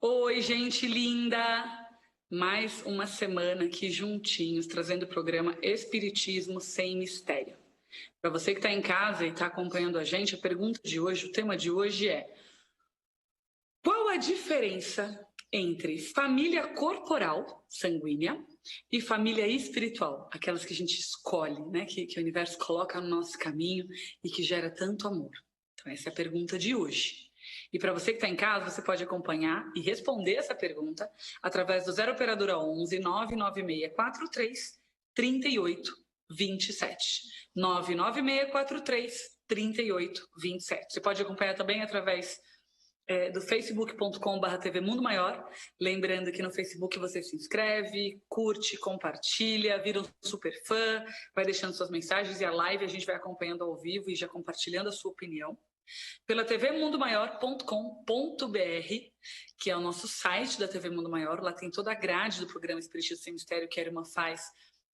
Oi, gente linda! Mais uma semana aqui juntinhos, trazendo o programa Espiritismo Sem Mistério. Para você que está em casa e está acompanhando a gente, a pergunta de hoje, o tema de hoje é: qual a diferença entre família corporal, sanguínea, e família espiritual, aquelas que a gente escolhe, né? Que o universo coloca no nosso caminho e que gera tanto amor? Então, essa é a pergunta de hoje. E para você que está em casa, você pode acompanhar e responder essa pergunta através do 0 Operadora 11 99643 3827. 99643 3827. Você pode acompanhar também através do facebook.com/, TV Mundo Maior. Lembrando que no Facebook você se inscreve, curte, compartilha, vira um super fã, vai deixando suas mensagens e a live a gente vai acompanhando ao vivo e já compartilhando a sua opinião. Pela tvmundomaior.com.br, que é o nosso site da TV Mundo Maior. Lá tem toda a grade do programa Espiritismo Sem Mistério que a irmã faz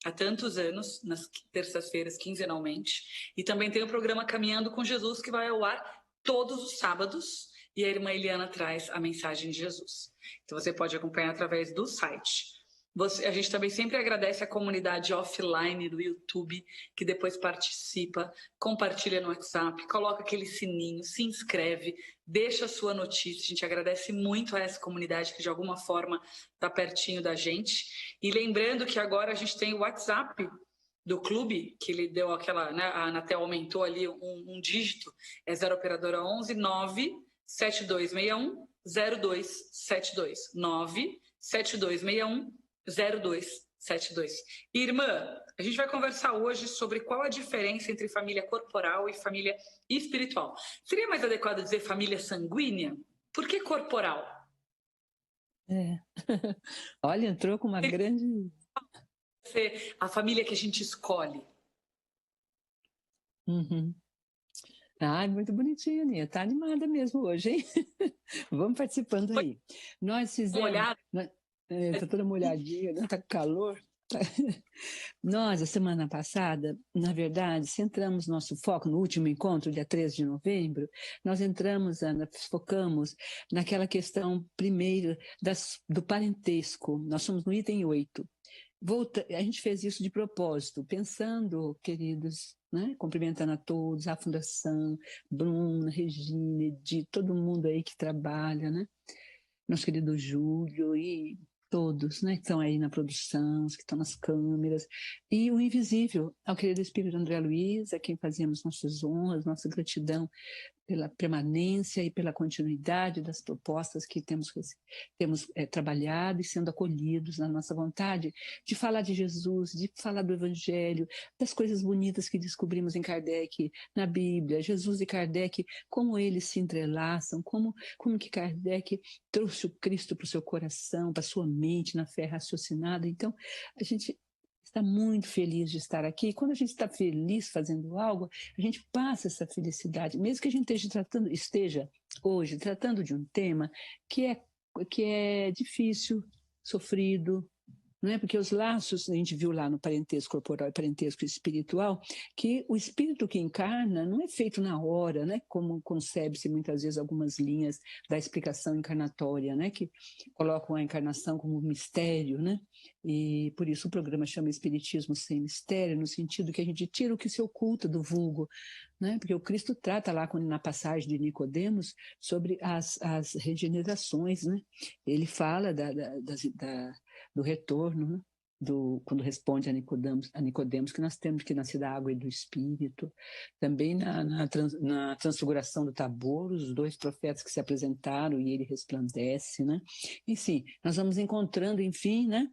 há tantos anos, nas terças-feiras, quinzenalmente. E também tem o programa Caminhando com Jesus, que vai ao ar todos os sábados, e a irmã Eliana traz a mensagem de Jesus. Então você pode acompanhar através do site. A gente também sempre agradece a comunidade offline do YouTube, que depois participa, compartilha no WhatsApp, coloca aquele sininho, se inscreve, deixa a sua notícia. A gente agradece muito a essa comunidade que de alguma forma está pertinho da gente. E lembrando que agora a gente tem o WhatsApp do clube, que ele deu aquela, né, a Anatel aumentou ali um dígito, é 0 Operadora 11 97261 0272 97261 0272. Irmã, a gente vai conversar hoje sobre qual a diferença entre família corporal e família espiritual. Seria mais adequado dizer família sanguínea? Por que corporal? Olha, entrou com uma grande... A família que a gente escolhe. Uhum. Ai, muito bonitinha, Aninha. Tá animada mesmo hoje, hein? Vamos participando aí. Nós fizemos... Tá toda molhadinha, né? Tá com calor. Nós, a semana passada, na verdade, centramos nosso foco no último encontro, dia 13 de novembro, nós focamos naquela questão primeiro do parentesco. Nós somos no item 8. A gente fez isso de propósito, pensando, queridos, né? Cumprimentando a todos, a Fundação, Bruna, Regina, Edith, todo mundo aí que trabalha, né? Nosso querido Júlio e todos, né, que estão aí na produção, os que estão nas câmeras, e o invisível, ao querido Espírito André Luiz, a quem fazemos nossas honras, nossa gratidão pela permanência e pela continuidade das propostas que temos trabalhado e sendo acolhidos na nossa vontade de falar de Jesus, de falar do Evangelho, das coisas bonitas que descobrimos em Kardec, na Bíblia, Jesus e Kardec, como eles se entrelaçam, como que Kardec trouxe o Cristo para o seu coração, para a sua mente, na fé raciocinada. Então, a gente está muito feliz de estar aqui. Quando a gente está feliz fazendo algo, a gente passa essa felicidade, mesmo que a gente esteja hoje tratando de um tema que é difícil, sofrido, não é? Porque os laços, a gente viu lá no parentesco corporal e parentesco espiritual, que o espírito que encarna não é feito na hora, né? Como concebe-se muitas vezes algumas linhas da explicação encarnatória, né? Que colocam a encarnação como um mistério, né? E por isso o programa chama Espiritismo Sem Mistério, no sentido que a gente tira o que se oculta do vulgo, né? Porque o Cristo trata lá na passagem de Nicodemos sobre as regenerações, né? Ele fala do retorno, né? Quando responde a Nicodemos que nós temos que nascer da água e do Espírito. Também na transfiguração do Tabor, os 2 profetas que se apresentaram e ele resplandece, né? Enfim, nós vamos encontrando, enfim, né?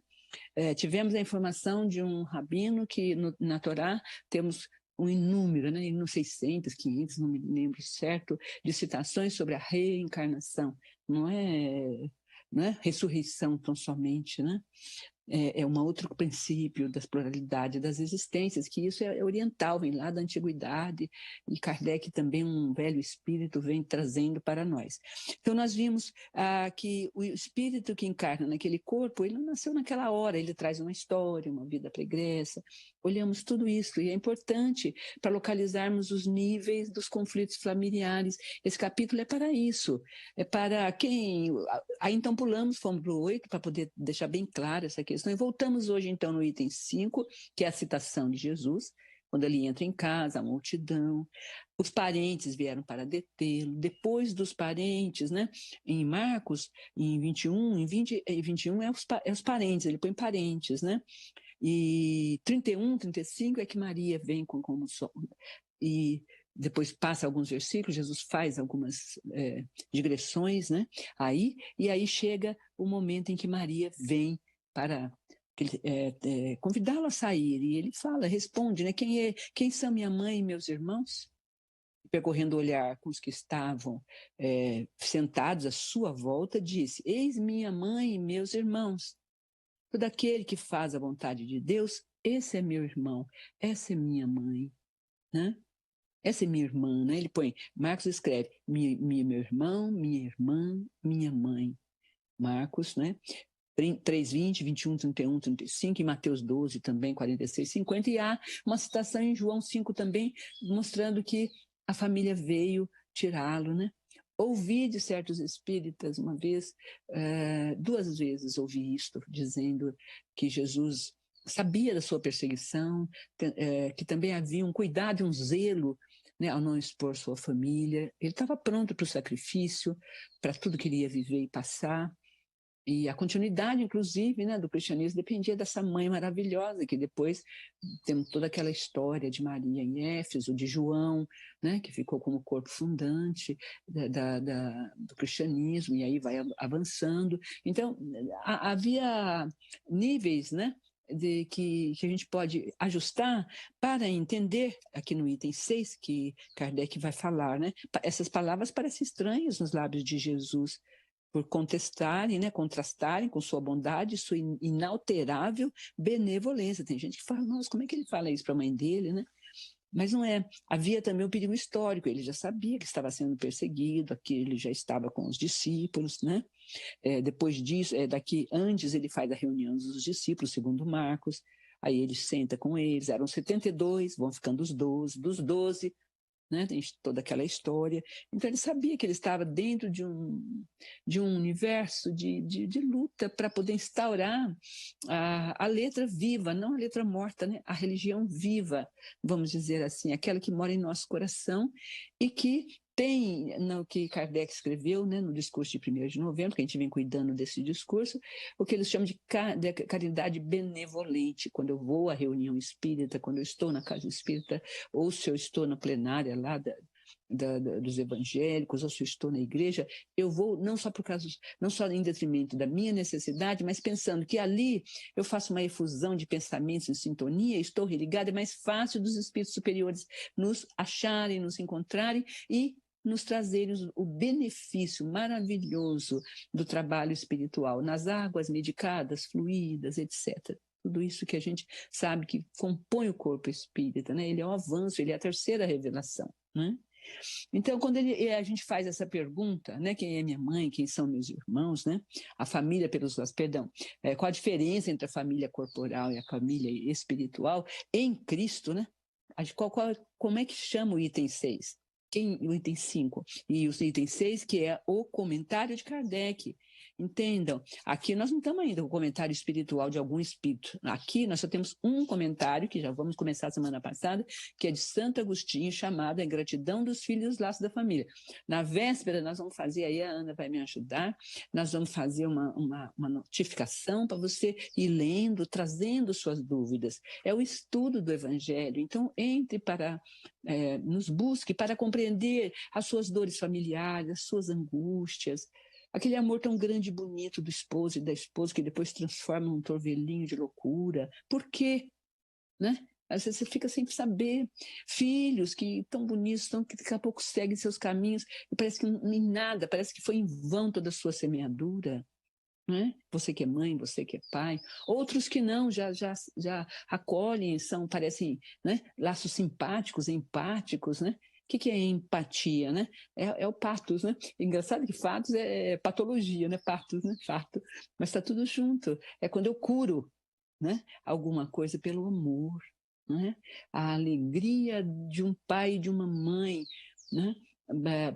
Tivemos a informação de um rabino que na Torá temos um inúmero, né, 600, 500, não me lembro certo, de citações sobre a reencarnação. Não é ressurreição tão somente, né? É um outro princípio das pluralidades das existências, que isso é oriental, vem lá da antiguidade, e Kardec também, um velho espírito, vem trazendo para nós. Então nós vimos que o espírito que encarna naquele corpo, ele não nasceu naquela hora, ele traz uma história, uma vida pregressa, olhamos tudo isso, e é importante para localizarmos os níveis dos conflitos familiares. Esse capítulo é para isso, é para quem... Aí então pulamos, fomos para o 8, para poder deixar bem clara essa questão, e voltamos hoje então no item 5, que é a citação de Jesus, quando ele entra em casa, a multidão, os parentes vieram para detê-lo, depois dos parentes, né? Em Marcos, em 21, em 20 e 21 é os parentes, ele põe parentes, né? E 31, 35 é que Maria vem como e depois passa alguns versículos, Jesus faz algumas digressões, né? E aí chega o momento em que Maria vem para convidá-lo a sair, e ele fala, responde, né? Quem são minha mãe e meus irmãos? Percorrendo o olhar com os que estavam sentados à sua volta, disse, eis minha mãe e meus irmãos. Todo aquele que faz a vontade de Deus, esse é meu irmão, essa é minha mãe, né? Essa é minha irmã, né? Ele põe, Marcos escreve, meu irmão, minha irmã, minha mãe. Marcos, né? 3, 20, 21, 31, 35, em Mateus 12 também, 46, 50, e há uma citação em João 5 também, mostrando que a família veio tirá-lo, né? Ouvi de certos espíritas uma vez, 2 vezes ouvi isto, dizendo que Jesus sabia da sua perseguição, que também havia um cuidado e um zelo, né, ao não expor sua família. Ele estava pronto para o sacrifício, para tudo que ele ia viver e passar. E a continuidade, inclusive, né, do cristianismo dependia dessa mãe maravilhosa, que depois temos toda aquela história de Maria em Éfeso, de João, né, que ficou como corpo fundante do cristianismo, e aí vai avançando. Então, havia níveis, né, que a gente pode ajustar para entender, aqui no item 6, que Kardec vai falar, né, essas palavras parecem estranhas nos lábios de Jesus, por contestarem, né, contrastarem com sua bondade, sua inalterável benevolência. Tem gente que fala, nossa, como é que ele fala isso para a mãe dele, né? Mas não é. Havia também o perigo histórico, ele já sabia que estava sendo perseguido, aqui ele já estava com os discípulos, né? Depois disso, antes ele faz a reunião dos discípulos, segundo Marcos, aí ele senta com eles, eram 72, vão ficando os 12, dos 12, né? Tem toda aquela história. Então ele sabia que ele estava dentro de um universo de luta para poder instaurar a letra viva, não a letra morta, né? A religião viva, vamos dizer assim, aquela que mora em nosso coração e que tem, no que Kardec escreveu, né, no discurso de 1º de novembro, que a gente vem cuidando desse discurso, o que eles chamam de caridade benevolente. Quando eu vou à reunião espírita, quando eu estou na casa espírita, ou se eu estou na plenária lá dos evangélicos, ou se eu estou na igreja, eu vou não só em detrimento da minha necessidade, mas pensando que ali eu faço uma efusão de pensamentos em sintonia, estou religada, é mais fácil dos espíritos superiores nos acharem, nos encontrarem e nos trazerem o benefício maravilhoso do trabalho espiritual, nas águas medicadas, fluídas, etc. Tudo isso que a gente sabe que compõe o corpo espírita, né? Ele é o avanço, ele é a terceira revelação, né? Então, quando a gente faz essa pergunta, né, quem é minha mãe, quem são meus irmãos, né, a família qual a diferença entre a família corporal e a família espiritual em Cristo, né? Como é que chama o item 6? O item 5 e o item 6, que é o comentário de Kardec. Entendam, aqui nós não estamos ainda com o comentário espiritual de algum espírito. Aqui nós só temos um comentário, que já vamos começar semana passada, que é de Santo Agostinho, chamado A Ingratidão dos Filhos e os Laços da Família. Na véspera nós vamos fazer, aí a Ana vai me ajudar, nós vamos fazer uma notificação para você ir lendo, trazendo suas dúvidas. É o estudo do Evangelho, então entre nos busque para compreender as suas dores familiares, as suas angústias, aquele amor tão grande e bonito do esposo e da esposa que depois transforma num torvelinho de loucura. Por quê? Né? Às vezes você fica sem saber. Filhos que tão bonitos, que daqui a pouco seguem seus caminhos e parece que em nada, parece que foi em vão toda a sua semeadura. Né? Você que é mãe, você que é pai. Outros que não, já acolhem, parecem, né, laços simpáticos, empáticos, né? O que é empatia, né? É o patos, né? Engraçado que fatos é patologia, né? Patos, né? Fato. Mas está tudo junto. É quando eu curo, né, alguma coisa pelo amor. né? A alegria de um pai e de uma mãe, né?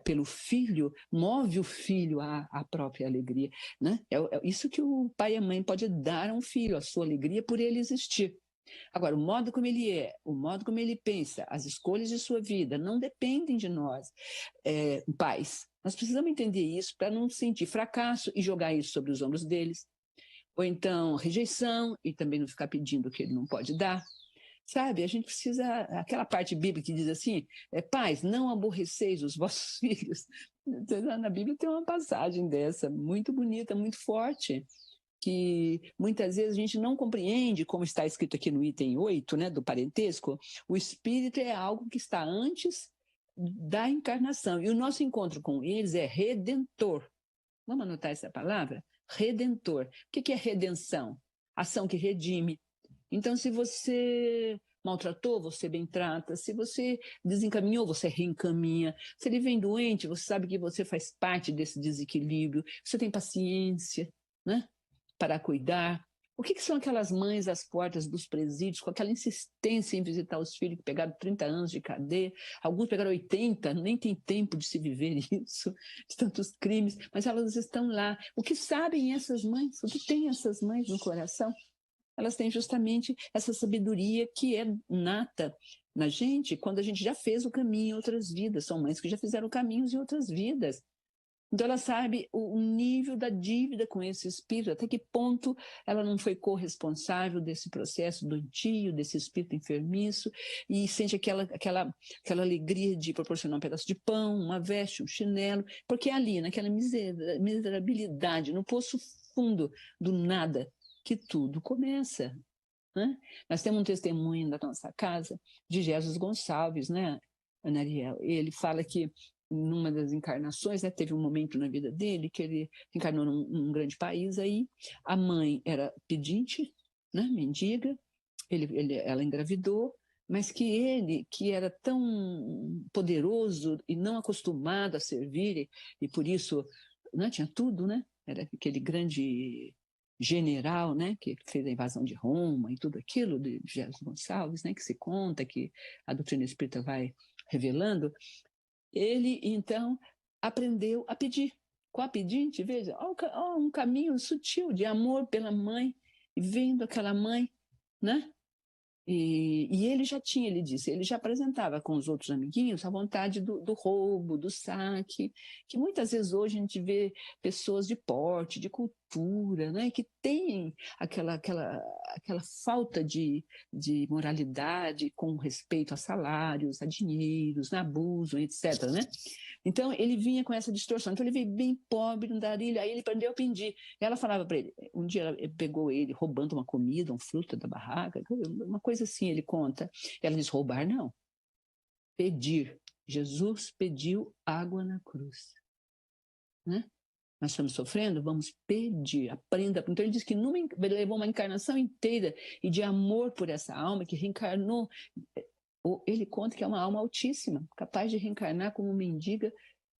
Pelo filho, move o filho à própria alegria, né? É isso que o pai e a mãe pode dar a um filho, a sua alegria por ele existir. Agora, o modo como ele é, o modo como ele pensa, as escolhas de sua vida não dependem de nós, pais. Nós precisamos entender isso para não sentir fracasso e jogar isso sobre os ombros deles. Ou então rejeição e também não ficar pedindo o que ele não pode dar. Sabe, a gente precisa, aquela parte bíblica que diz assim, pais, não aborreceis os vossos filhos. Na Bíblia tem uma passagem dessa, muito bonita, muito forte, que muitas vezes a gente não compreende, como está escrito aqui no item 8, né, do parentesco. O espírito é algo que está antes da encarnação, e o nosso encontro com eles é redentor. Vamos anotar essa palavra? Redentor. O que é redenção? Ação que redime. Então, se você maltratou, você bem trata. Se você desencaminhou, você reencaminha. Se ele vem doente, você sabe que você faz parte desse desequilíbrio. Você tem paciência, né, para cuidar. O que são aquelas mães às portas dos presídios, com aquela insistência em visitar os filhos que pegaram 30 anos de cadeia, alguns pegaram 80, nem tem tempo de se viver isso, de tantos crimes, mas elas estão lá. O que sabem essas mães? O que têm essas mães no coração? Elas têm justamente essa sabedoria que é nata na gente, quando a gente já fez o caminho em outras vidas. São mães que já fizeram caminhos em outras vidas. Então, ela sabe o nível da dívida com esse espírito, até que ponto ela não foi corresponsável desse processo doentio, desse espírito enfermiço, e sente aquela alegria de proporcionar um pedaço de pão, uma veste, um chinelo, porque é ali, naquela miserabilidade, no poço fundo do nada, que tudo começa. Né? Nós temos um testemunho da nossa casa de Jesus Gonçalves, né, Ana Ariel? Ele fala que numa das encarnações, né, teve um momento na vida dele que ele encarnou num grande país, aí a mãe era pedinte, né, mendiga, ela engravidou, mas que ele, que era tão poderoso e não acostumado a servir, e por isso, né, tinha tudo, né, era aquele grande general, né, que fez a invasão de Roma e tudo aquilo, de Jesus Gonçalves, né, que se conta, que a doutrina espírita vai revelando. Ele, então, aprendeu a pedir. Com a pedinte, veja, um caminho sutil de amor pela mãe, e vendo aquela mãe, né? E ele já tinha, ele disse, ele já apresentava com os outros amiguinhos a vontade do roubo, do saque, que muitas vezes hoje a gente vê pessoas de porte, de cultura, né, que têm aquela falta de moralidade com respeito a salários, a dinheiros, a abuso, etc., né? Então, ele vinha com essa distorção. Então, ele veio bem pobre, no darilho, aí ele aprendeu a pedir. Ela falava para ele, um dia ela pegou ele roubando uma comida, um fruto da barraca, uma coisa assim, ele conta. Ela diz, roubar não, pedir. Jesus pediu água na cruz. Né? Nós estamos sofrendo, vamos pedir, aprenda. Então ele diz que levou uma encarnação inteira e de amor por essa alma que reencarnou. Ele conta que é uma alma altíssima, capaz de reencarnar como mendiga,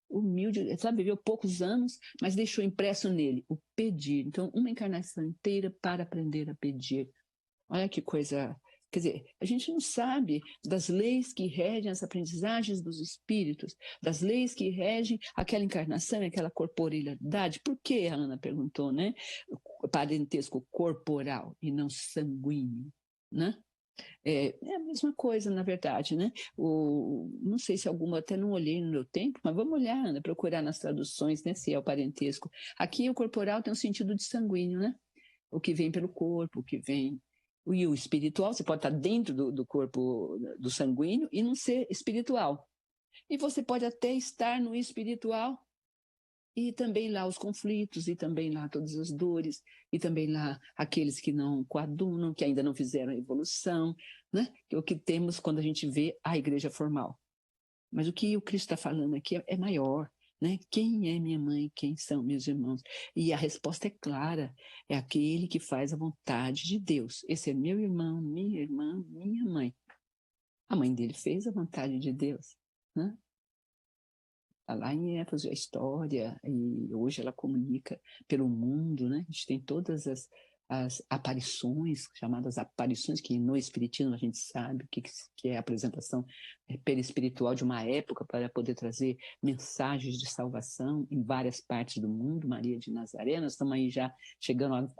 humilde, sabe, viveu poucos anos, mas deixou impresso nele o pedir. Então, uma encarnação inteira para aprender a pedir. Olha que coisa. Quer dizer, a gente não sabe das leis que regem as aprendizagens dos espíritos, das leis que regem aquela encarnação, aquela corporeidade. Por que, a Ana perguntou, né? Parentesco corporal e não sanguíneo, né? É a mesma coisa, na verdade, né? Não sei se alguma, até não olhei no meu tempo, mas vamos olhar, Ana, procurar nas traduções, né, se é o parentesco. Aqui o corporal tem um sentido de sanguíneo, né? O que vem pelo corpo, o que vem... E o espiritual, você pode estar dentro do corpo do sanguíneo e não ser espiritual. E você pode até estar no espiritual e também lá os conflitos, e também lá todas as dores, e também lá aqueles que não coadunam, que ainda não fizeram a evolução, né? Que é o que temos quando a gente vê a igreja formal. Mas o que o Cristo está falando aqui é maior, né? Quem é minha mãe? Quem são meus irmãos? E a resposta é clara, é aquele que faz a vontade de Deus. Esse é meu irmão, minha irmã, minha mãe. A mãe dele fez a vontade de Deus, né? Está lá em Éfeso a história, e hoje ela comunica pelo mundo, né? A gente tem todas as aparições, chamadas aparições, que no Espiritismo a gente sabe o que é a apresentação perispiritual de uma época para poder trazer mensagens de salvação em várias partes do mundo. Maria de Nazaré, nós estamos aí já chegando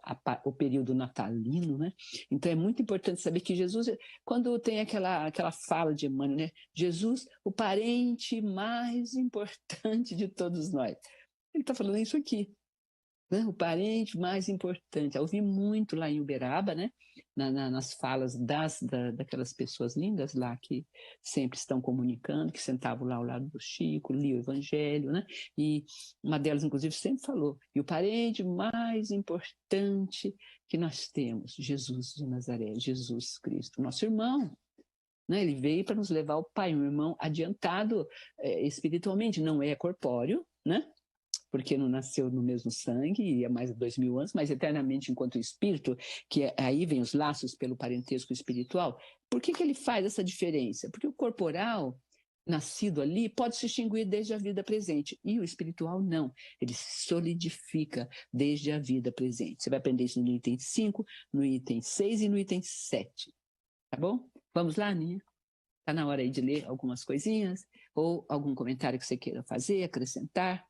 ao período natalino, né? Então é muito importante saber que Jesus, quando tem aquela fala de Emmanuel, né? Jesus, o parente mais importante de todos nós. Ele está falando isso aqui. Né? O parente mais importante. Eu ouvi muito lá em Uberaba, né? Nas falas daquelas pessoas lindas lá que sempre estão comunicando, que sentavam lá ao lado do Chico, liam o Evangelho, né? E uma delas, inclusive, sempre falou: e o parente mais importante que nós temos, Jesus de Nazaré, Jesus Cristo, nosso irmão. Né? Ele veio para nos levar ao Pai, um irmão adiantado espiritualmente, não é corpóreo, né? Porque não nasceu no mesmo sangue, e há mais de 2000 anos, mas eternamente enquanto espírito, que aí vem os laços pelo parentesco espiritual. Por que ele faz essa diferença? Porque o corporal, nascido ali, pode se extinguir desde a vida presente, e o espiritual não. Ele se solidifica desde a vida presente. Você vai aprender isso no item 5, no item 6 e no item 7. Tá bom? Vamos lá, Aninha? Está na hora aí de ler algumas coisinhas, ou algum comentário que você queira fazer, acrescentar.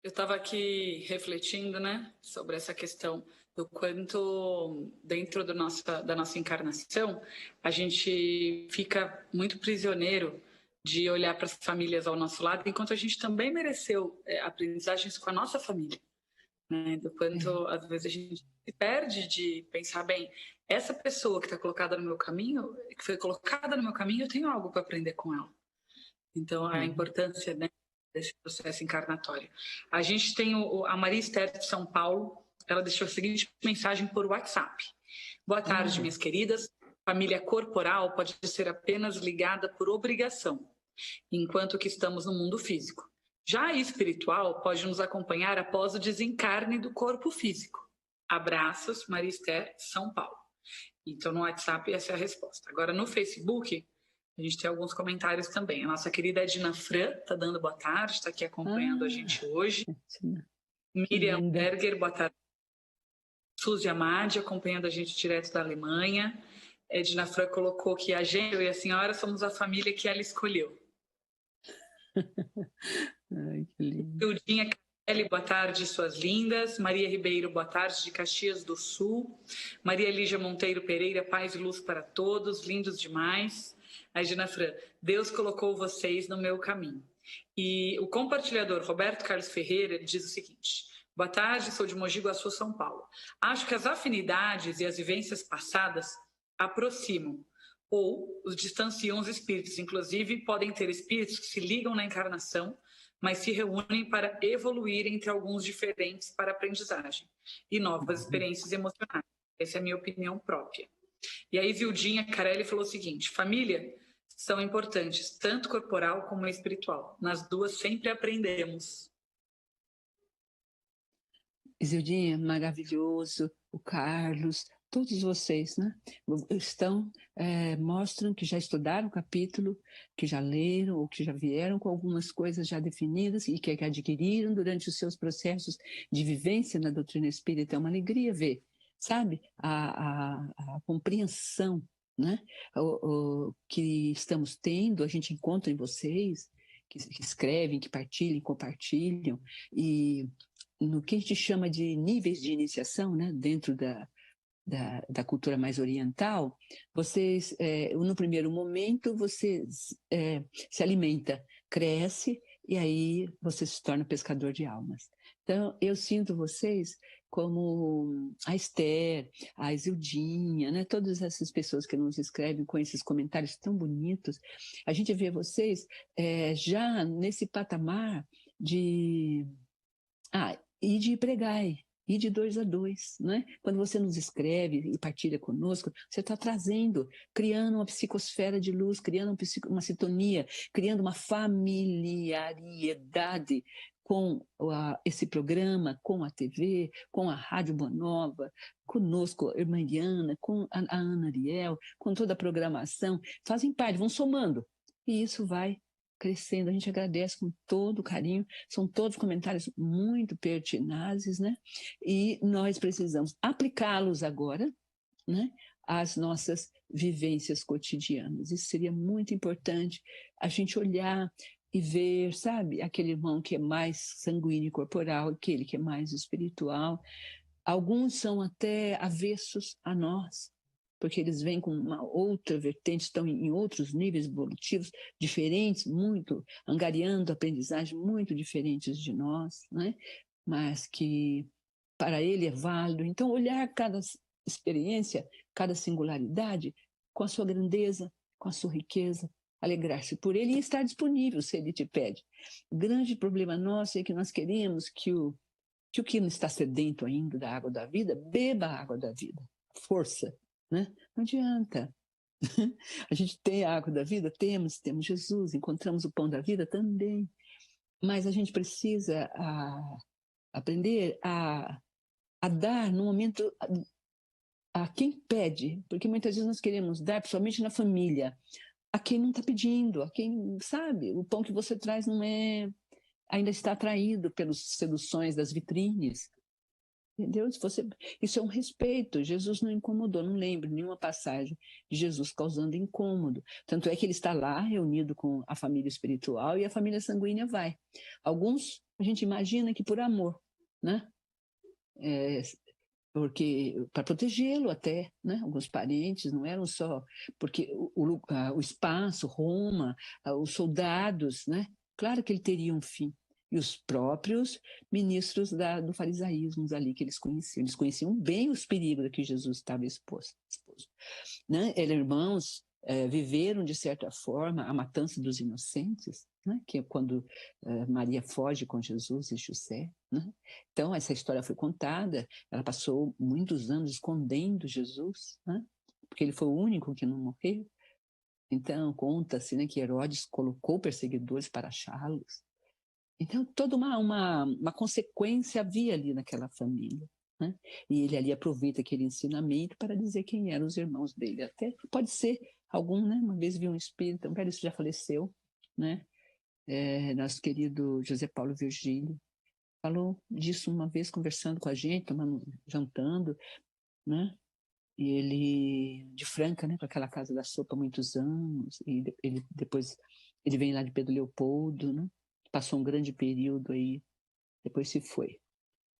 Eu estava aqui refletindo, né, sobre essa questão do quanto dentro da nossa encarnação a gente fica muito prisioneiro de olhar para as famílias ao nosso lado, enquanto a gente também mereceu aprendizagens com a nossa família. Né? Do quanto às vezes a gente se perde de pensar, bem, essa pessoa que está colocada no meu caminho, que foi colocada no meu caminho, eu tenho algo para aprender com ela. Então, a importância, né, desse processo encarnatório. A gente tem a Maria Esther de São Paulo, ela deixou a seguinte mensagem por WhatsApp. Boa tarde, minhas queridas. Família corporal pode ser apenas ligada por obrigação, enquanto que estamos no mundo físico. Já a espiritual pode nos acompanhar após o desencarne do corpo físico. Abraços, Maria Esther, São Paulo. Então, no WhatsApp, essa é a resposta. Agora, no Facebook, a gente tem alguns comentários também. A nossa querida Edna Fran está dando boa tarde, está aqui acompanhando a gente hoje. Miriam Berger, boa tarde. Suzy Amadi, acompanhando a gente direto da Alemanha. Edna Fran colocou que a gente, eu e a senhora, somos a família que ela escolheu. Ai, que lindo. Ildinha Kelly, boa tarde, suas lindas. Maria Ribeiro, boa tarde, de Caxias do Sul. Maria Lígia Monteiro Pereira, paz e luz para todos, lindos demais. A Gina Fran, Deus colocou vocês no meu caminho. E o compartilhador Roberto Carlos Ferreira, ele diz o seguinte: boa tarde, sou de Mogi Guaçu, São Paulo. Acho que as afinidades e as vivências passadas aproximam ou os distanciam os espíritos. Inclusive, podem ter espíritos que se ligam na encarnação, mas se reúnem para evoluir entre alguns diferentes para aprendizagem e novas experiências emocionais. Essa é a minha opinião própria. E aí, Vildinha Carelli falou o seguinte: família são importantes, tanto corporal como espiritual. Nas duas sempre aprendemos. Isildinha, maravilhoso, o Carlos, todos vocês, né? Mostram que já estudaram o capítulo, que já leram ou que já vieram com algumas coisas já definidas e que adquiriram durante os seus processos de vivência na doutrina espírita. É uma alegria ver, sabe? A compreensão, né? O que estamos tendo, a gente encontra em vocês, que escrevem, que partilham, compartilham, e no que a gente chama de níveis de iniciação, né? Dentro da cultura mais oriental, vocês, no primeiro momento, você se alimenta, cresce, e aí você se torna pescador de almas. Então, eu sinto vocês como a Esther, a Isildinha, né? Todas essas pessoas que nos escrevem com esses comentários tão bonitos. A gente vê vocês já nesse patamar de pregai, e de 2 a 2, né? Quando você nos escreve e partilha conosco, você está trazendo, criando uma psicosfera de luz, criando uma sintonia, criando uma familiaridade com esse programa, com a TV, com a Rádio Boa Nova, conosco, a irmã Diana, com a Ana Ariel, com toda a programação, fazem parte, vão somando. E isso vai crescendo. A gente agradece com todo carinho, são todos comentários muito pertinazes, né? E nós precisamos aplicá-los agora, né, às nossas vivências cotidianas. Isso seria muito importante, a gente olhar e ver, sabe, aquele irmão que é mais sanguíneo e corporal, aquele que é mais espiritual. Alguns são até avessos a nós, porque eles vêm com uma outra vertente, estão em outros níveis evolutivos diferentes, muito, angariando aprendizagens muito diferentes de nós, né? Mas que para ele é válido. Então, olhar cada experiência, cada singularidade, com a sua grandeza, com a sua riqueza, alegrar-se por ele e estar disponível se ele te pede. O grande problema nosso é que nós queremos que o que não está sedento ainda da água da vida, beba a água da vida. Força, né? Não adianta. A gente tem a água da vida? Temos Jesus, encontramos o pão da vida também. Mas a gente precisa aprender a dar no momento a quem pede, porque muitas vezes nós queremos dar, principalmente na família, a quem não está pedindo, a quem sabe, o pão que você traz não é, ainda está atraído pelas seduções das vitrines. Entendeu? Isso é um respeito. Jesus não incomodou, não lembro nenhuma passagem de Jesus causando incômodo. Tanto é que ele está lá reunido com a família espiritual e a família sanguínea vai. Alguns a gente imagina que por amor, né? Porque para protegê-lo até, né? Alguns parentes não eram só porque o espaço, Roma, os soldados, né? Claro que ele teria um fim. E os próprios ministros do farisaísmo ali que eles conheciam bem os perigos a que Jesus estava exposto, né? Irmãos viveram de certa forma a matança dos inocentes, né? Que é quando Maria foge com Jesus e José, né? Então essa história foi contada, ela passou muitos anos escondendo Jesus, né? Porque ele foi o único que não morreu. Então conta-se, né, que Herodes colocou perseguidores para achá-los. Então, toda uma consequência havia ali naquela família. Né? E ele ali aproveita aquele ensinamento para dizer quem eram os irmãos dele. Até pode ser algum, né? Uma vez vi um espírito, um velho, isso já faleceu, né? Nosso querido José Paulo Virgílio falou disso uma vez conversando com a gente, jantando, né? E ele, de Franca, né? Com aquela casa da sopa há muitos anos, e depois ele vem lá de Pedro Leopoldo, né? Passou um grande período aí, depois se foi.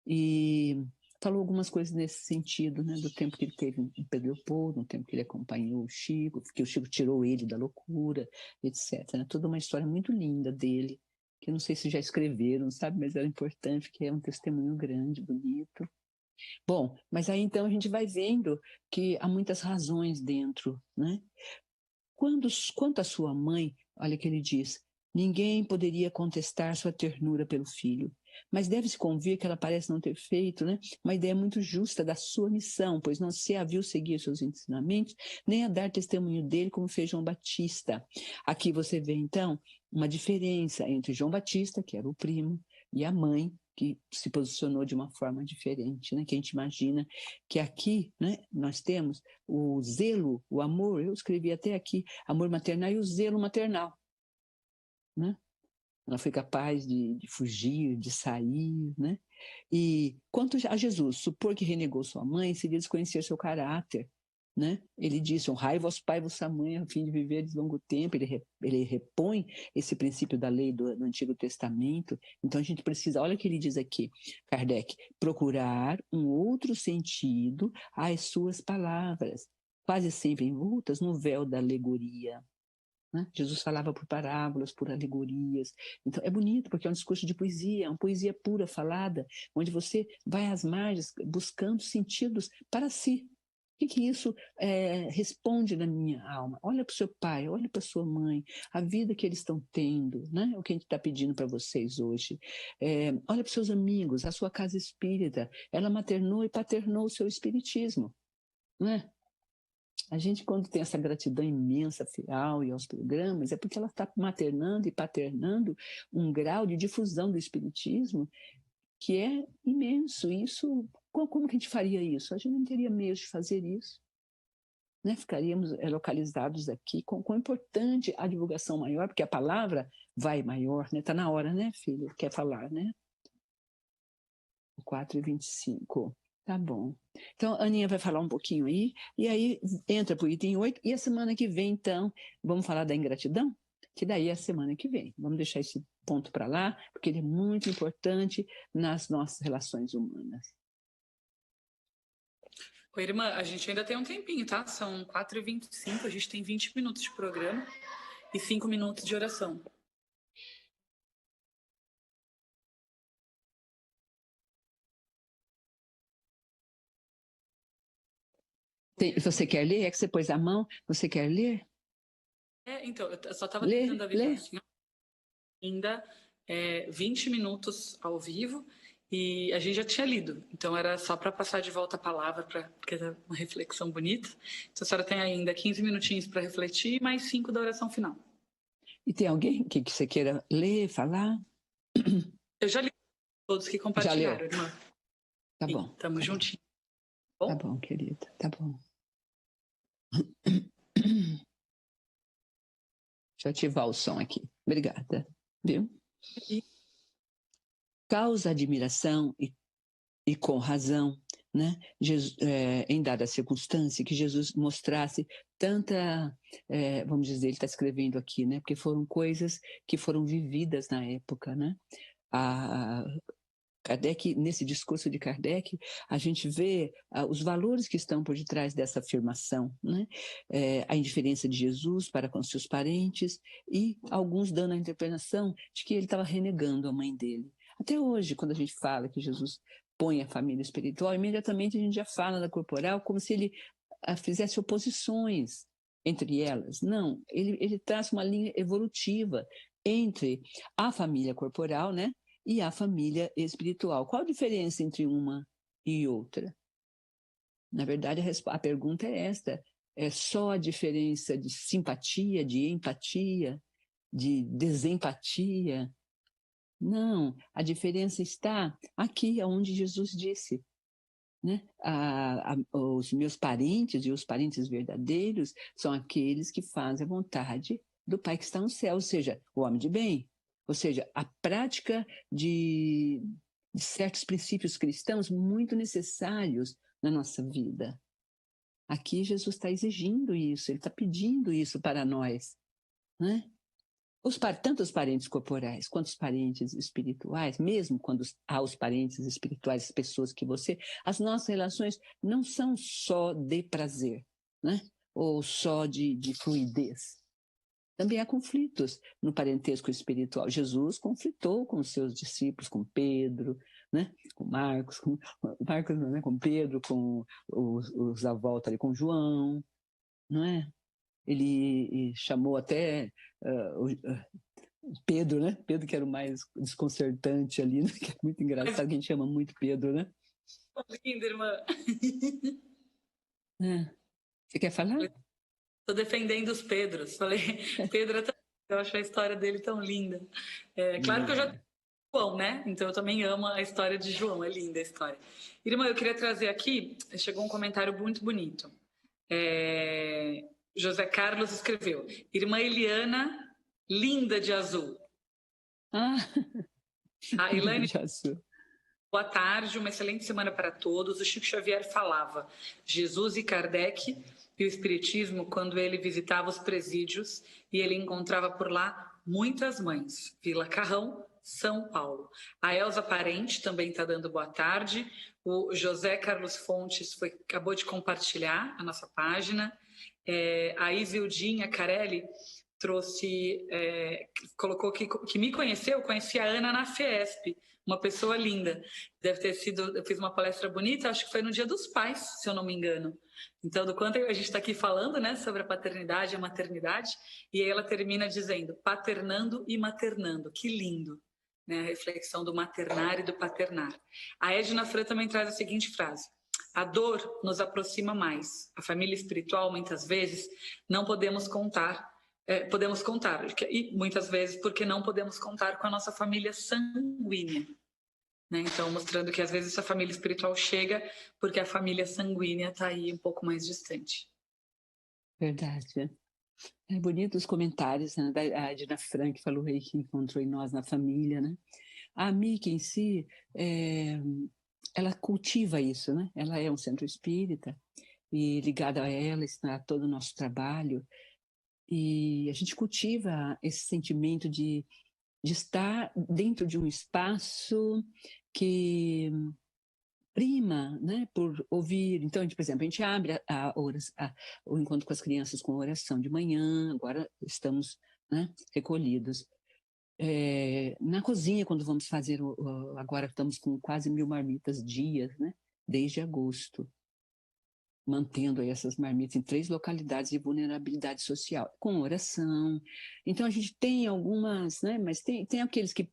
E falou algumas coisas nesse sentido, né, do tempo que ele teve em Pedro Leopoldo, no tempo que ele acompanhou o Chico, que o Chico tirou ele da loucura, etc. Né? Toda uma história muito linda dele, que eu não sei se já escreveram, sabe, mas era importante, que é um testemunho grande, bonito. Bom, mas aí então a gente vai vendo que há muitas razões dentro, né? Quanto à sua mãe, olha o que ele diz, ninguém poderia contestar sua ternura pelo filho, mas deve-se convir que ela parece não ter feito, né, uma ideia muito justa da sua missão, pois não se a viu seguir seus ensinamentos, nem a dar testemunho dele como fez João Batista. Aqui você vê, então, uma diferença entre João Batista, que era o primo, e a mãe, que se posicionou de uma forma diferente, né? Que a gente imagina que aqui, né, nós temos o zelo, o amor, eu escrevi até aqui, amor maternal e o zelo maternal, né? Ela foi capaz de fugir, de sair, né? E quanto a Jesus, supor que renegou sua mãe seria desconhecer seu caráter, né? Ele disse, honrai vosso pai e vossa mãe a fim de viver de longo tempo. Ele repõe esse princípio da lei do Antigo Testamento. Então a gente precisa, olha o que ele diz aqui, Kardec, procurar um outro sentido às suas palavras, quase sempre envoltas no véu da alegoria. Né? Jesus falava por parábolas, por alegorias. Então é bonito porque é um discurso de poesia, é uma poesia pura, falada, onde você vai às margens buscando sentidos para si. O que isso responde na minha alma? Olha para o seu pai, olha para a sua mãe, a vida que eles estão tendo, né? O que a gente está pedindo para vocês hoje. Olha para os seus amigos, a sua casa espírita, ela maternou e paternou o seu espiritismo, não é? A gente, quando tem essa gratidão imensa, fiel e aos programas, é porque ela está maternando e paternando um grau de difusão do espiritismo que é imenso. Isso, como que a gente faria isso? A gente não teria meios de fazer isso. né? Ficaríamos localizados aqui. Quão importante a divulgação maior, porque a palavra vai maior, né? Está na hora, né, filho? Quer falar, né? 4h25. Tá bom. Então, a Aninha vai falar um pouquinho aí, e aí entra para o item 8, e a semana que vem, então, vamos falar da ingratidão? Que daí é a semana que vem. Vamos deixar esse ponto para lá, porque ele é muito importante nas nossas relações humanas. Oi, irmã, a gente ainda tem um tempinho, tá? São 4h25, a gente tem 20 minutos de programa e 5 minutos de oração. Você quer ler? É que você pôs a mão. Você quer ler? Então, eu só estava tentando avisar assim, ainda 20 minutos ao vivo e a gente já tinha lido. Então, era só para passar de volta a palavra, porque é uma reflexão bonita. Então, a senhora tem ainda 15 minutinhos para refletir e mais 5 da oração final. E tem alguém que você queira ler, falar? Eu já li todos que compartilharam, irmã. Tá bom. Estamos juntinhos. Tá bom, querida. Tá bom. Deixa eu ativar o som aqui. Obrigada. Viu? Causa admiração e com razão, né? Jesus, em dada circunstância, que Jesus mostrasse tanta, vamos dizer, ele está escrevendo aqui, né? Porque foram coisas que foram vividas na época, né? Kardec, nesse discurso de Kardec, a gente vê os valores que estão por detrás dessa afirmação, né? A indiferença de Jesus para com seus parentes e alguns dando a interpretação de que ele estava renegando a mãe dele. Até hoje, quando a gente fala que Jesus põe a família espiritual, imediatamente a gente já fala da corporal como se ele fizesse oposições entre elas. Não, ele traça uma linha evolutiva entre a família corporal, né? E a família espiritual. Qual a diferença entre uma e outra? Na verdade, a pergunta é esta. É só a diferença de simpatia, de empatia, de desempatia? Não, a diferença está aqui, onde Jesus disse, né? Os meus parentes e os parentes verdadeiros são aqueles que fazem a vontade do Pai que está no céu, ou seja, o homem de bem. Ou seja, a prática de certos princípios cristãos muito necessários na nossa vida. Aqui Jesus está exigindo isso, ele está pedindo isso para nós, né? Tanto os parentes corporais quanto os parentes espirituais, mesmo quando há os parentes espirituais, as pessoas que as nossas relações não são só de prazer, né? Ou só de fluidez. Também há conflitos no parentesco espiritual. Jesus conflitou com os seus discípulos, com Pedro, né? Com Marcos, né? Com Pedro, com os à volta ali, com João, não é? Ele chamou até Pedro, né? Pedro que era o mais desconcertante ali, né? Que é muito engraçado, que a gente chama muito Pedro, né? Linda, irmã. Você quer falar? Estou defendendo os Pedros. Falei, Pedro, eu acho a história dele tão linda. Claro que eu já João, né? Então eu também amo a história de João, é linda a história. Irmã, eu queria trazer aqui, chegou um comentário muito bonito. José Carlos escreveu: Irmã Eliana, linda de azul. A Ilane, de azul. Boa tarde, uma excelente semana para todos. O Chico Xavier falava: Jesus e Kardec e o Espiritismo, quando ele visitava os presídios e ele encontrava por lá muitas mães. Vila Carrão, São Paulo. A Elza Parente também está dando boa tarde. O José Carlos Fontes acabou de compartilhar a nossa página. A Isildinha Carelli trouxe, colocou que me conheceu, conheci a Ana na Fiesp, uma pessoa linda. Deve ter sido, eu fiz uma palestra bonita, acho que foi no Dia dos Pais, se eu não me engano. Então, do quanto a gente está aqui falando, né, sobre a paternidade e a maternidade, e aí ela termina dizendo, paternando e maternando, que lindo, né, a reflexão do maternar e do paternar. A Edna Fran também traz a seguinte frase: a dor nos aproxima mais. A família espiritual, muitas vezes, não podemos contar, e muitas vezes porque não podemos contar com a nossa família sanguínea. Né? Então, mostrando que às vezes essa família espiritual chega porque a família sanguínea está aí um pouco mais distante. Verdade. É bonito os comentários, né, a Dina Frank falou aí que encontrou em nós, na família, né? A Miki em si, ela cultiva isso, né? Ela é um centro espírita e ligada a ela está todo o nosso trabalho e a gente cultiva esse sentimento de estar dentro de um espaço que prima, né, por ouvir. Então, por exemplo, a gente abre o encontro com as crianças com oração de manhã, agora estamos, né, recolhidos. Na cozinha, quando vamos fazer, agora estamos com quase 1.000 marmitas dias, né, desde agosto, mantendo aí essas marmitas em 3 localidades de vulnerabilidade social, com oração. Então, a gente tem algumas, né, mas tem aqueles que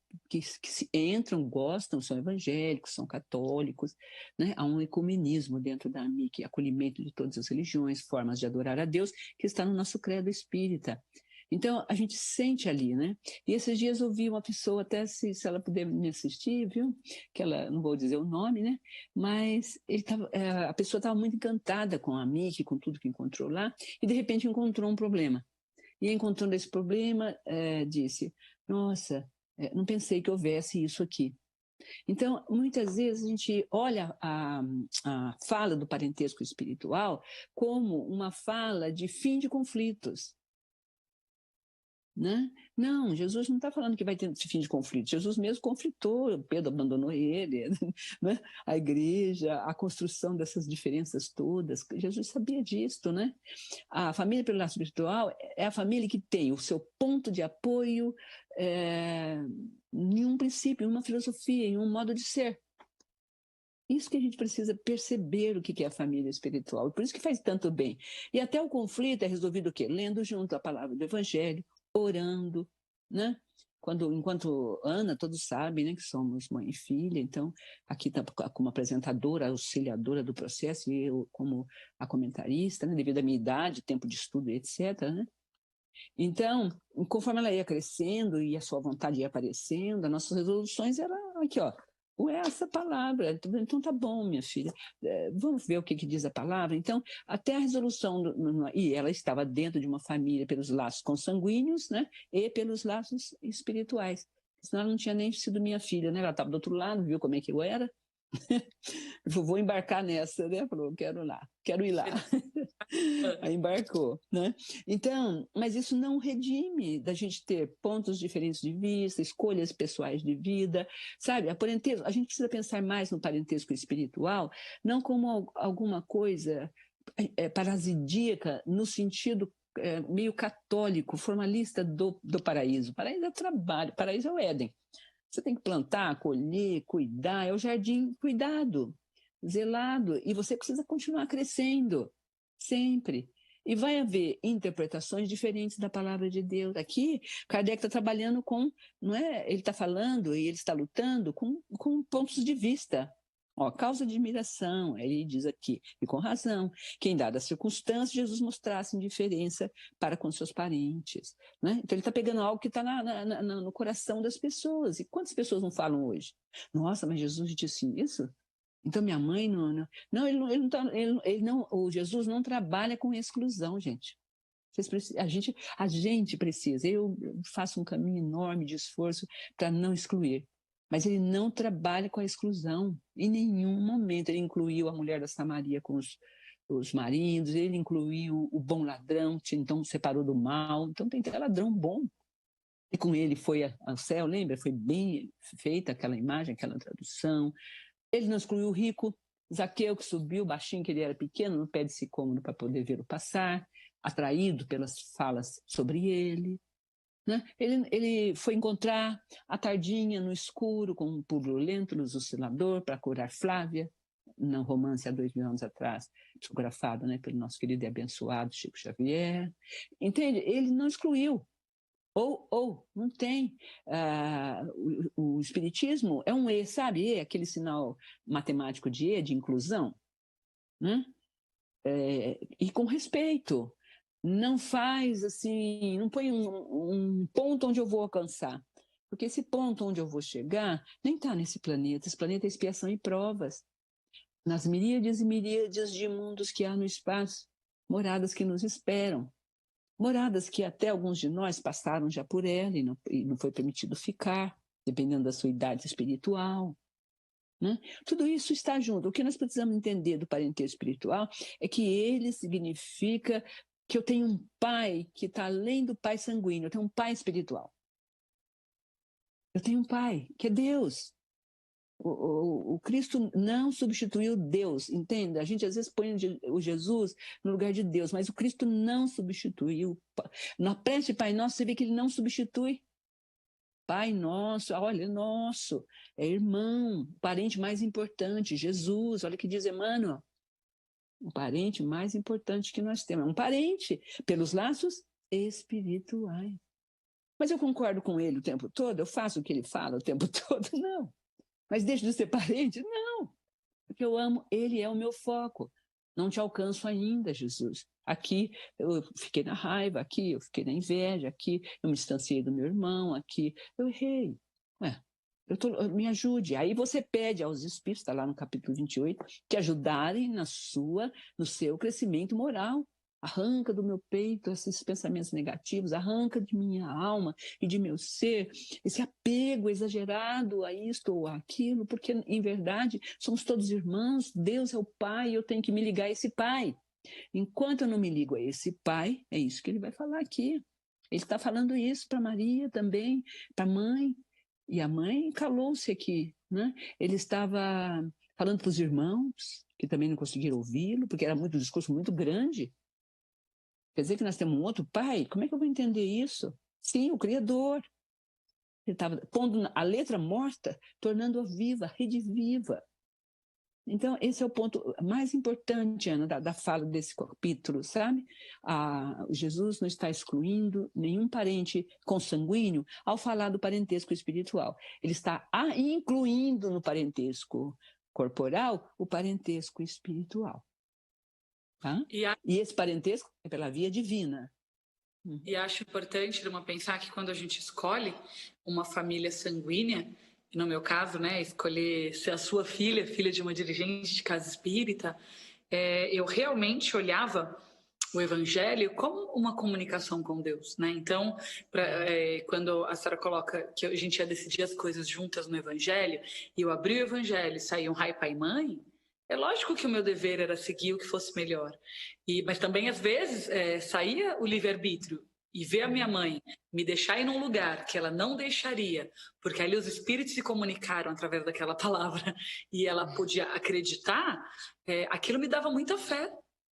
entram, gostam, são evangélicos, são católicos, né, há um ecumenismo dentro da AMIC, acolhimento de todas as religiões, formas de adorar a Deus, que está no nosso credo espírita. Então, a gente sente ali, né? E esses dias eu vi uma pessoa, até se ela puder me assistir, viu? Que ela, não vou dizer o nome, né? Mas a pessoa estava muito encantada com a Miki, com tudo que encontrou lá, e de repente encontrou um problema. E encontrando esse problema, disse, nossa, não pensei que houvesse isso aqui. Então, muitas vezes a gente olha a fala do parentesco espiritual como uma fala de fim de conflitos. Né? Não, Jesus não está falando que vai ter esse fim de conflito. Jesus mesmo conflitou, Pedro abandonou ele, né? A igreja, a construção dessas diferenças todas. Jesus sabia disso, né? A família pelo laço espiritual é a família que tem o seu ponto de apoio em um princípio, em uma filosofia, em um modo de ser. Isso que a gente precisa perceber o que é a família espiritual. Por isso que faz tanto bem. E até o conflito é resolvido o quê? Lendo junto a palavra do Evangelho, orando, né? Enquanto Ana, todos sabem, né, que somos mãe e filha, então aqui está como apresentadora, auxiliadora do processo, e eu como a comentarista, né, devido à minha idade, tempo de estudo, etc., né? Então, conforme ela ia crescendo e a sua vontade ia aparecendo, as nossas resoluções eram aqui, ó, essa palavra. Então tá bom, minha filha, vamos ver o que diz a palavra. Então, até a resolução, e ela estava dentro de uma família pelos laços consanguíneos, né, e pelos laços espirituais. Senão ela não tinha nem sido minha filha, né? Ela estava do outro lado, viu como é que eu era? Vou embarcar nessa, né? Falou, quero ir lá. Aí embarcou, né? Então, mas isso não redime da gente ter pontos diferentes de vista, escolhas pessoais de vida, sabe? A gente precisa pensar mais no parentesco espiritual, não como alguma coisa parasídica no sentido meio católico, formalista do paraíso. Paraíso é trabalho, paraíso é o Éden. Você tem que plantar, colher, cuidar, é o jardim cuidado, zelado, e você precisa continuar crescendo, sempre. E vai haver interpretações diferentes da palavra de Deus. Aqui, Kardec está trabalhando com, não é? Ele está falando e ele está lutando com pontos de vista. Ó, causa de admiração, ele diz aqui, e com razão, que em dadas circunstâncias Jesus mostrasse indiferença para com seus parentes. Né? Então ele está pegando algo que está no coração das pessoas. E quantas pessoas não falam hoje? Nossa, mas Jesus disse isso? Então minha mãe não, o Jesus não trabalha com exclusão, gente. A gente precisa. Eu faço um caminho enorme de esforço para não excluir. Mas ele não trabalha com a exclusão. Em nenhum momento ele incluiu a mulher da Samaria com os maridos, ele incluiu o bom ladrão, então separou do mal. Então tem que ter ladrão bom. E com ele foi ao céu, lembra? Foi bem feita aquela imagem, aquela tradução. Ele não excluiu o rico, Zaqueu, que subiu, baixinho, que ele era pequeno, no pé de sicômoro para poder vê-lo passar, atraído pelas falas sobre ele. Né? Ele foi encontrar a tardinha no escuro com um Públio Lentulus, oscilador, para curar Flávia, num romance há 2.000 anos atrás, psicografado, né, pelo nosso querido e abençoado Chico Xavier. Entende? Ele não excluiu. Ou, não tem. O espiritismo é um E, sabe? E, aquele sinal matemático de E, de inclusão, né? E com respeito. Não faz assim, não põe um ponto onde eu vou alcançar. Porque esse ponto onde eu vou chegar nem está nesse planeta. Esse planeta é expiação e provas. Nas miríades e miríades de mundos que há no espaço. moradas que nos esperam, moradas que até alguns de nós passaram já por ela e não foi permitido ficar, dependendo da sua idade espiritual. Né? Tudo isso está junto. O que nós precisamos entender do parentesco espiritual é que ele significa que eu tenho um pai que está além do pai sanguíneo, eu tenho um pai espiritual. Eu tenho um pai, que é Deus. O Cristo não substituiu Deus, entenda? A gente às vezes põe o Jesus no lugar de Deus, mas o Cristo não substituiu. Na prece Pai Nosso, você vê que ele não substitui. Pai Nosso, olha, é nosso, é irmão, parente mais importante, Jesus, olha o que diz Emmanuel. O parente mais importante que nós temos. É um parente pelos laços espirituais. Mas eu concordo com ele o tempo todo? Eu faço o que ele fala o tempo todo? Não. Mas deixo de ser parente? Não. Porque eu amo, ele é o meu foco. Não te alcanço ainda, Jesus. Aqui eu fiquei na raiva, aqui eu fiquei na inveja, aqui eu me distanciei do meu irmão, aqui eu errei. Me ajude. Aí você pede aos espíritos, está lá no capítulo 28, que ajudarem no seu crescimento moral. Arranca do meu peito esses pensamentos negativos, arranca de minha alma e de meu ser esse apego exagerado a isto ou aquilo, porque, em verdade, somos todos irmãos, Deus é o Pai, eu tenho que me ligar a esse Pai. Enquanto eu não me ligo a esse Pai, é isso que ele vai falar aqui. Ele está falando isso para Maria também, para a mãe, e a mãe calou-se aqui, né? Ele estava falando para os irmãos, que também não conseguiram ouvi-lo, porque era um discurso muito grande. Quer dizer que nós temos um outro pai? Como é que eu vou entender isso? Sim, o Criador. Ele estava pondo a letra morta, tornando-a viva, rediviva. Então, esse é o ponto mais importante, Ana, da fala desse capítulo, sabe? Jesus não está excluindo nenhum parente consanguíneo ao falar do parentesco espiritual. Ele está incluindo no parentesco corporal o parentesco espiritual. Tá? E esse parentesco é pela via divina. E acho importante, Irmã, pensar que quando a gente escolhe uma família sanguínea, no meu caso, né, escolher ser a sua filha, filha de uma dirigente de casa espírita, eu realmente olhava o Evangelho como uma comunicação com Deus, né? Então, quando a senhora coloca que a gente ia decidir as coisas juntas no Evangelho, e eu abri o Evangelho e saía um pai e mãe, é lógico que o meu dever era seguir o que fosse melhor. Mas também, às vezes, saía o livre-arbítrio e ver a minha mãe me deixar ir num lugar que ela não deixaria, porque ali os espíritos se comunicaram através daquela palavra e ela podia acreditar, aquilo me dava muita fé.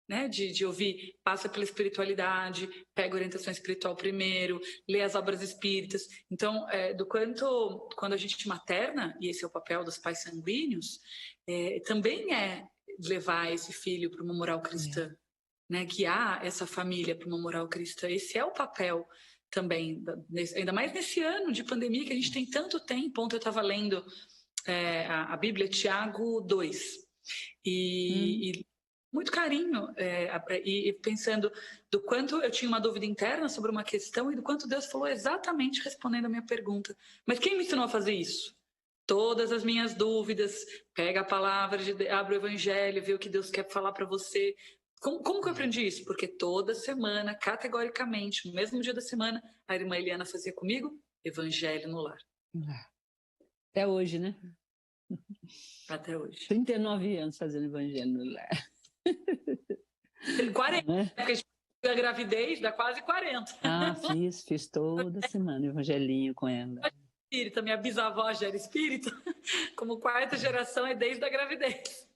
Né, de ouvir, passa pela espiritualidade, pega a orientação espiritual primeiro, lê as obras espíritas. Então, quando a gente materna, e esse é o papel dos pais sanguíneos, também é levar esse filho para uma moral cristã, né, guiar essa família para uma moral cristã. Esse é o papel também, ainda mais nesse ano de pandemia que a gente tem tanto tempo. Ontem eu estava lendo a Bíblia, Tiago 2, e muito carinho, e pensando do quanto eu tinha uma dúvida interna sobre uma questão e do quanto Deus falou exatamente respondendo a minha pergunta. Mas quem me ensinou a fazer isso? Todas as minhas dúvidas, pega a palavra, abre o Evangelho, vê o que Deus quer falar para você. Como que eu aprendi isso? Porque toda semana, categoricamente, no mesmo dia da semana, a irmã Eliana fazia comigo Evangelho no lar. Até hoje, né? Até hoje. 39 anos fazendo Evangelho no lar. 40, porque a gravidez dá quase 40. Fiz toda semana evangelinho com ela. Espírita, minha bisavó já era espírita, como quarta geração é desde a gravidez.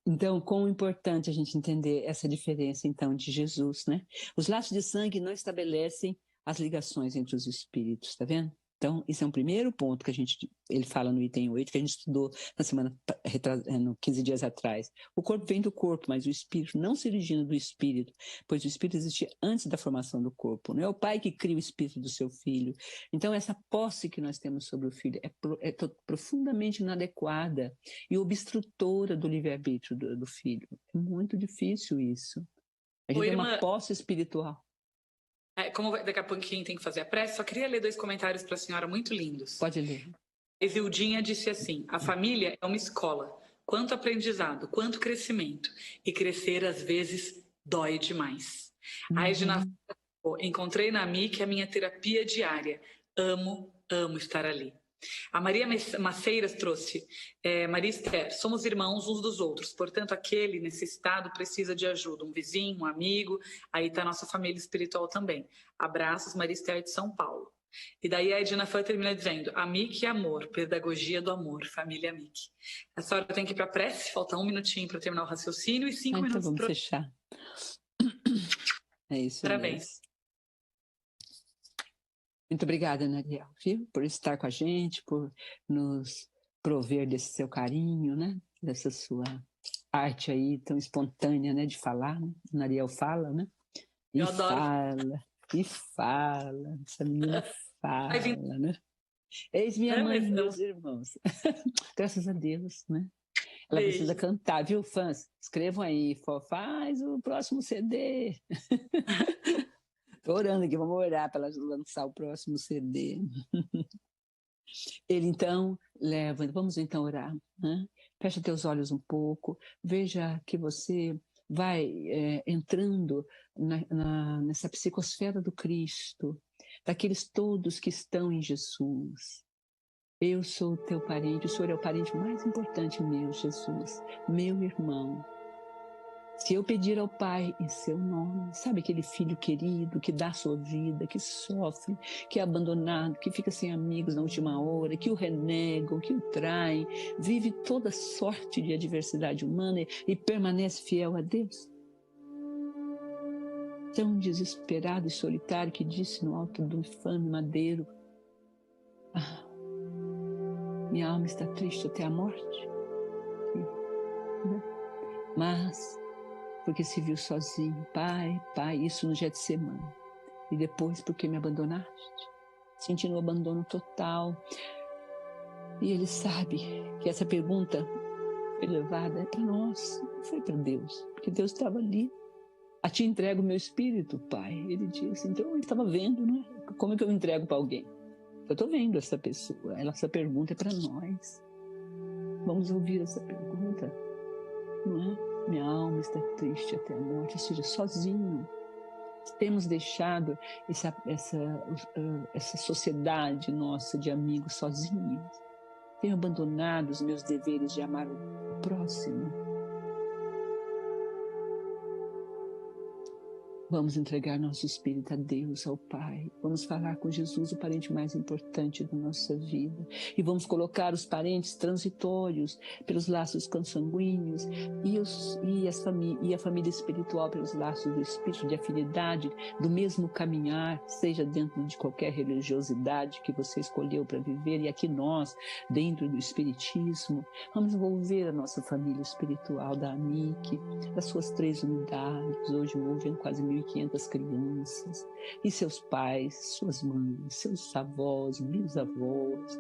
Então, quão importante a gente entender essa diferença, então, de Jesus, né? Os laços de sangue não estabelecem as ligações entre os espíritos, tá vendo? Então, esse é um primeiro ponto que ele fala no item 8, que a gente estudou na semana, 15 dias atrás. O corpo vem do corpo, mas o espírito não se origina do espírito, pois o espírito existia antes da formação do corpo. Não é o pai que cria o espírito do seu filho. Então, essa posse que nós temos sobre o filho é profundamente inadequada e obstrutora do livre-arbítrio do filho. É muito difícil isso. A gente tem uma posse espiritual. Como daqui a pouquinho tem que fazer a prece, só queria ler 2 comentários para a senhora muito lindos. Pode ler. Evildinha disse assim: a família é uma escola, quanto aprendizado, quanto crescimento, e crescer às vezes dói demais. A Regina, encontrei na MIC a minha terapia diária. Amo estar ali. A Maria Maceiras trouxe, Maria Esther, somos irmãos uns dos outros, portanto aquele necessitado precisa de ajuda, um vizinho, um amigo, aí está a nossa família espiritual também. Abraços, Maria Esther de São Paulo. E daí a Edina Fã termina dizendo, a MIC é amor, pedagogia do amor, família MIC. A senhora tem que ir para a prece, falta 1 minutinho para terminar o raciocínio e 5 minutos vamos fechar. É isso. Parabéns. Mesmo. Muito obrigada, Nariel, viu? Por estar com a gente, por nos prover desse seu carinho, né? Dessa sua arte aí tão espontânea, né? De falar, né? Nariel fala, né? E fala. Essa menina fala, né? Eis minha mãe e meus irmãos. Graças a Deus, né? Ela precisa cantar, viu, fãs? Escrevam aí, faz o próximo CD. Estou orando aqui, vamos orar para ela lançar o próximo CD. Ele então leva, vamos então orar, né? Fecha teus olhos um pouco, veja que você vai entrando nessa psicosfera do Cristo, daqueles todos que estão em Jesus. Eu sou o teu parente, o Senhor é o parente mais importante meu, Jesus, meu irmão. Se eu pedir ao Pai em seu nome, sabe aquele filho querido que dá a sua vida, que sofre, que é abandonado, que fica sem amigos na última hora, que o renegam, que o traem, vive toda sorte de adversidade humana e permanece fiel a Deus? Tão desesperado e solitário que disse no alto do infame madeiro, minha alma está triste até a morte. Mas porque se viu sozinho, Pai, isso no Getsemane. E depois, porque me abandonaste, sentindo o abandono total. E ele sabe que essa pergunta foi levada para nós, não foi para Deus, porque Deus estava ali. A ti entrego o meu espírito, Pai. Ele disse, então ele estava vendo, né? Como é que eu entrego para alguém? Eu estou vendo essa pessoa, essa pergunta é para nós. Vamos ouvir essa pergunta, não é? Minha alma está triste até a morte, ou seja, sozinho. Temos deixado essa sociedade nossa de amigos sozinhos. Tenho abandonado os meus deveres de amar o próximo. Vamos entregar nosso espírito a Deus, ao Pai. Vamos falar com Jesus, o parente mais importante da nossa vida. E vamos colocar os parentes transitórios pelos laços consanguíneos e a família espiritual pelos laços do espírito de afinidade, do mesmo caminhar, seja dentro de qualquer religiosidade que você escolheu para viver. E aqui nós, dentro do espiritismo, vamos envolver a nossa família espiritual da AMIC, das suas 3 unidades. Hoje envolvendo quase 1.500 crianças, e seus pais, suas mães, seus avós, bisavós.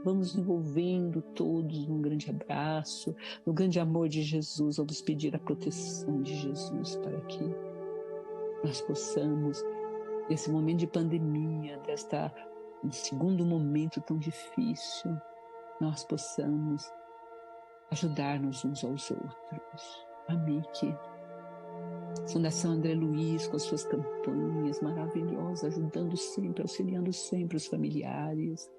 Vamos envolvendo todos num grande abraço, no grande amor de Jesus. Vamos pedir a proteção de Jesus para que nós possamos, nesse momento de pandemia, um segundo momento tão difícil, nós possamos ajudar-nos uns aos outros. AMIC, Fundação André Luiz, com as suas campanhas maravilhosas, ajudando sempre, auxiliando sempre os familiares.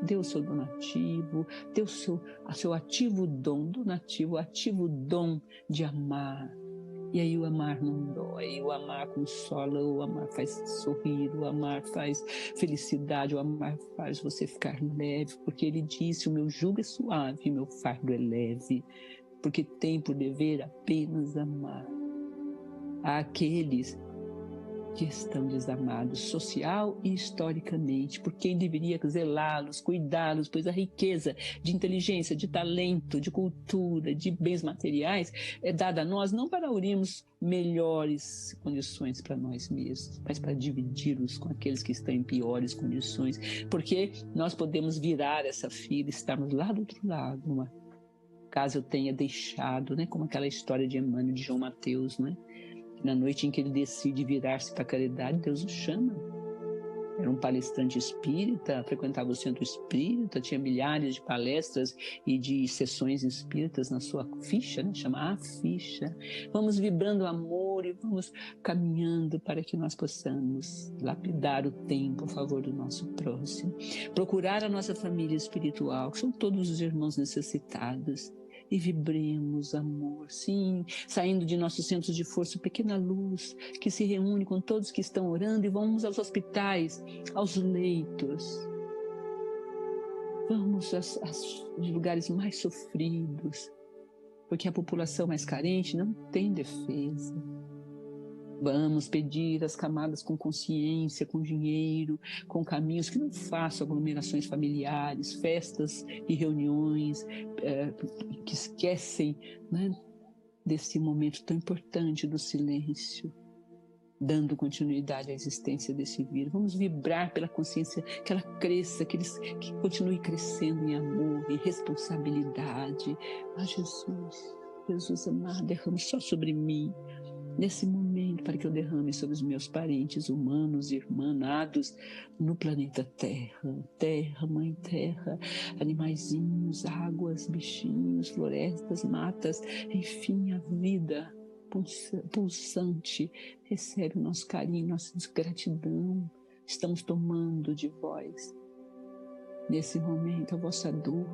Dê o seu donativo, dê o seu ativo dom, ativo dom de amar. E aí o amar não dói, o amar consola, o amar faz sorrir, o amar faz felicidade, o amar faz você ficar leve, porque ele disse, o meu jugo é suave, o meu fardo é leve. Porque tem por dever apenas amar àqueles que estão desamados, social e historicamente, por quem deveria zelá-los, cuidá-los, pois a riqueza de inteligência, de talento, de cultura, de bens materiais é dada a nós não para unirmos melhores condições para nós mesmos, mas para dividi-los com aqueles que estão em piores condições, porque nós podemos virar essa fila, estarmos lá do outro lado, caso eu tenha deixado, né, como aquela história de Emmanuel, de João Mateus, né? Na noite em que ele decide virar-se para a caridade, Deus o chama. Era um palestrante espírita, frequentava o centro espírita, tinha milhares de palestras e de sessões espíritas na sua ficha, né? Chama a ficha. Vamos vibrando amor e vamos caminhando para que nós possamos lapidar o tempo a favor do nosso próximo. Procurar a nossa família espiritual, que são todos os irmãos necessitados. E vibremos amor, sim, saindo de nossos centros de força, pequena luz que se reúne com todos que estão orando e vamos aos hospitais, aos leitos. Vamos aos lugares mais sofridos, porque a população mais carente não tem defesa. Vamos pedir às camadas com consciência, com dinheiro, com caminhos que não façam aglomerações familiares, festas e reuniões que esquecem, né, desse momento tão importante do silêncio, dando continuidade à existência desse vírus. Vamos vibrar pela consciência que ela cresça, que continue crescendo em amor, em responsabilidade. Ah, Jesus, Jesus amado, derrama só sobre mim nesse momento, para que eu derrame sobre os meus parentes humanos e irmanados no planeta Terra. Terra, Mãe Terra, animaizinhos, águas, bichinhos, florestas, matas, enfim, a vida pulsante. Recebe o nosso carinho, nossa gratidão. Estamos tomando de vós, nesse momento, a vossa dor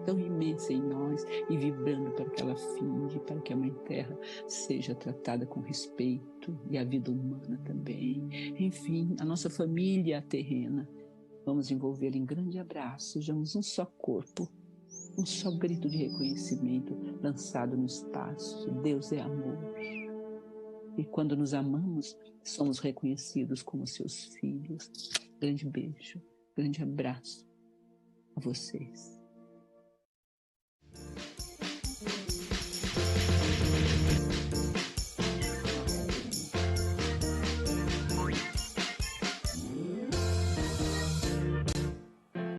tão imensa em nós e vibrando para que ela finde, para que a Mãe Terra seja tratada com respeito e a vida humana também. Enfim, a nossa família terrena, vamos envolvê-la em grande abraço, sejamos um só corpo, um só grito de reconhecimento lançado no espaço. Deus é amor. E quando nos amamos, somos reconhecidos como seus filhos. Grande beijo, grande abraço a vocês.